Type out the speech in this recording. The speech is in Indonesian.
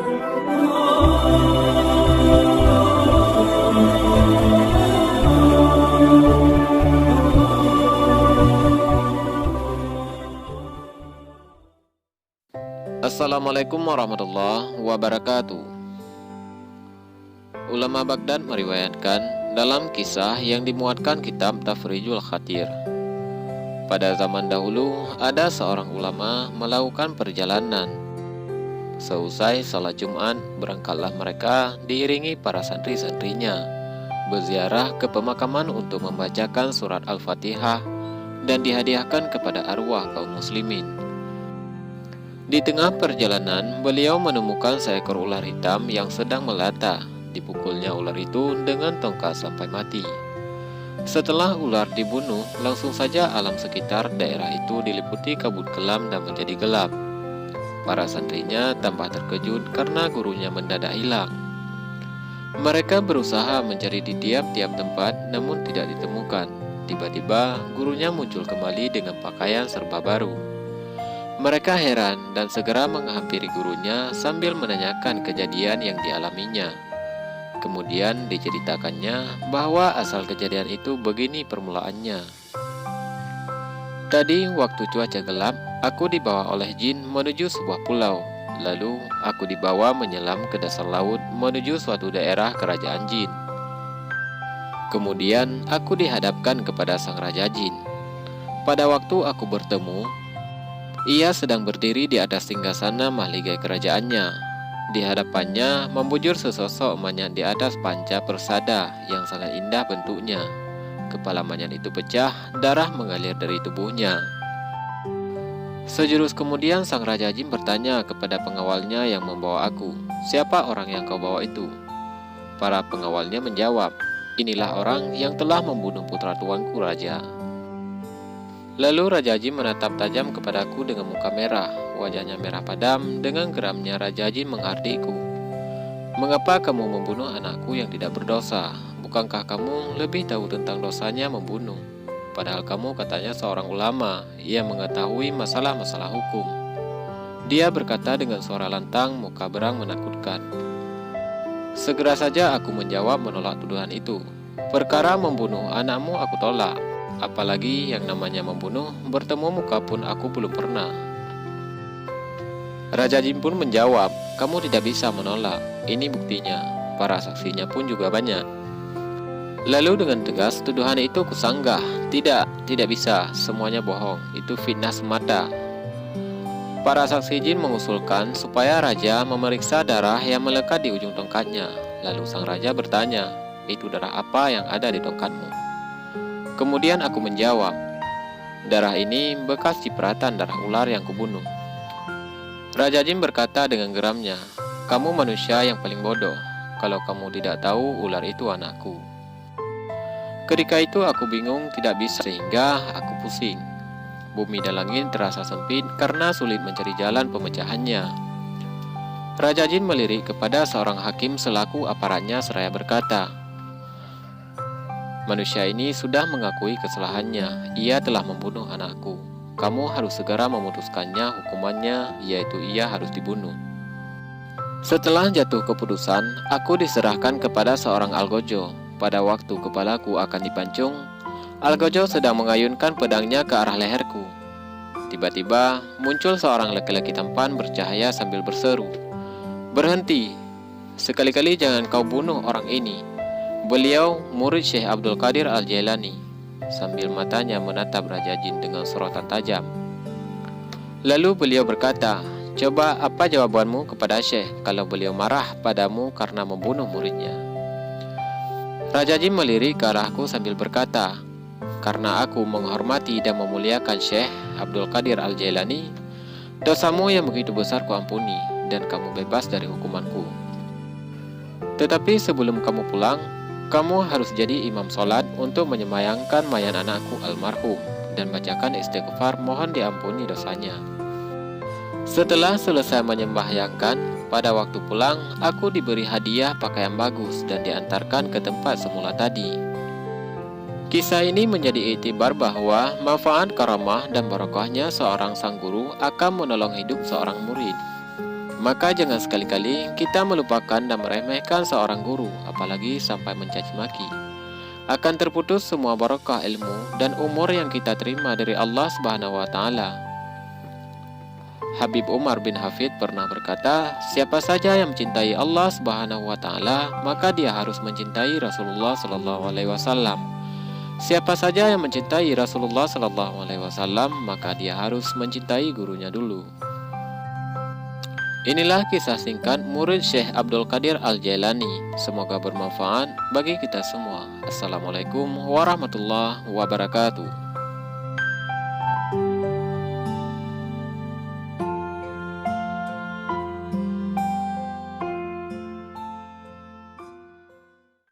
Assalamualaikum warahmatullahi wabarakatuh. Ulama Baghdad meriwayatkan dalam kisah yang dimuatkan kitab Tafrijul Khatir. Pada zaman dahulu ada seorang ulama melakukan perjalanan. Seusai salat Jumat, berangkatlah mereka diiringi para santri-santrinya berziarah ke pemakaman untuk membacakan surat Al-Fatihah dan dihadiahkan kepada arwah kaum muslimin. Di tengah perjalanan, beliau menemukan seekor ular hitam yang sedang melata. Dipukulnya ular itu dengan tongkat sampai mati. Setelah ular dibunuh, langsung saja alam sekitar daerah itu diliputi kabut kelam dan menjadi gelap. Para santrinya tambah terkejut karena gurunya mendadak hilang. Mereka berusaha mencari di tiap-tiap tempat namun tidak ditemukan. Tiba-tiba gurunya muncul kembali dengan pakaian serba baru. Mereka heran dan segera menghampiri gurunya sambil menanyakan kejadian yang dialaminya. Kemudian diceritakannya bahwa asal kejadian itu begini permulaannya. Tadi waktu cuaca gelap, aku dibawa oleh jin menuju sebuah pulau. Lalu aku dibawa menyelam ke dasar laut menuju suatu daerah kerajaan jin. Kemudian aku dihadapkan kepada sang raja jin. Pada waktu aku bertemu, ia sedang berdiri di atas singgasana mahligai kerajaannya. Di hadapannya membujur sesosok manyat di atas panca persada yang sangat indah bentuknya. Kepala manyat itu pecah, darah mengalir dari tubuhnya. Sejurus kemudian sang raja jin bertanya kepada pengawalnya yang membawa aku, "Siapa orang yang kau bawa itu?" Para pengawalnya menjawab, "Inilah orang yang telah membunuh putra tuanku raja." Lalu Raja Jin menatap tajam kepadaku dengan muka merah. Wajahnya merah padam. Dengan geramnya Raja Jin menghardikku. "Mengapa kamu membunuh anakku yang tidak berdosa? Bukankah kamu lebih tahu tentang dosanya membunuh? Padahal kamu katanya seorang ulama. Ia mengetahui masalah-masalah hukum." Dia berkata dengan suara lantang, muka berang menakutkan. Segera saja aku menjawab menolak tuduhan itu. "Perkara membunuh anakmu aku tolak. Apalagi yang namanya membunuh, bertemu muka pun aku belum pernah." Raja Jin pun menjawab, "Kamu tidak bisa menolak. Ini buktinya. Para saksinya pun juga banyak." Lalu dengan tegas tuduhan itu kusanggah. Tidak bisa. Semuanya bohong. Itu fitnah semata. Para saksi jin mengusulkan supaya raja memeriksa darah yang melekat di ujung tongkatnya. Lalu sang raja bertanya, "Itu darah apa yang ada di tongkatmu?" Kemudian aku menjawab, "Darah ini bekas cipratan darah ular yang kubunuh." Raja Jin berkata dengan geramnya, "Kamu manusia yang paling bodoh. Kalau kamu tidak tahu ular itu anakku." Ketika itu aku bingung, tidak bisa, sehingga aku pusing. Bumi dan langit terasa sempit karena sulit mencari jalan pemecahannya. Raja Jin melirik kepada seorang hakim selaku aparatnya seraya berkata, "Manusia ini sudah mengakui kesalahannya. Ia telah membunuh anakku. Kamu harus segera memutuskannya hukumannya, yaitu ia harus dibunuh." Setelah jatuh keputusan, aku diserahkan kepada seorang algojo. Pada waktu kepalaku akan dipancung, algojo sedang mengayunkan pedangnya ke arah leherku. Tiba-tiba muncul seorang laki-laki tampan bercahaya sambil berseru, "Berhenti! Sekali-kali jangan kau bunuh orang ini. Beliau murid Syekh Abdul Qadir Al-Jailani." Sambil matanya menatap Raja Jin dengan sorotan tajam. Lalu beliau berkata, "Coba apa jawabanmu kepada Syekh kalau beliau marah padamu karena membunuh muridnya?" Raja Jin melirik ke arahku sambil berkata, "Karena aku menghormati dan memuliakan Syekh Abdul Qadir Al-Jailani, dosamu yang begitu besar kuampuni dan kamu bebas dari hukumanku. Tetapi sebelum kamu pulang, kamu harus jadi imam sholat untuk menyemayangkan mayat anakku almarhum dan bacakan istighfar mohon diampuni dosanya." Setelah selesai menyembahyangkan, pada waktu pulang aku diberi hadiah pakaian bagus dan diantarkan ke tempat semula tadi. Kisah ini menjadi iktibar bahwa manfaat karamah dan barokahnya seorang sang guru akan menolong hidup seorang murid. Maka jangan sekali-kali kita melupakan dan meremehkan seorang guru, apalagi sampai mencaci maki. Akan terputus semua barokah ilmu dan umur yang kita terima dari Allah Subhanahu wa taala. Habib Umar bin Hafid pernah berkata, siapa saja yang mencintai Allah Subhanahu wa taala, maka dia harus mencintai Rasulullah sallallahu alaihi wasallam. Siapa saja yang mencintai Rasulullah sallallahu alaihi wasallam, maka dia harus mencintai gurunya dulu. Inilah kisah singkat murid Syekh Abdul Qadir Al-Jailani. Semoga bermanfaat bagi kita semua. Assalamualaikum warahmatullahi wabarakatuh.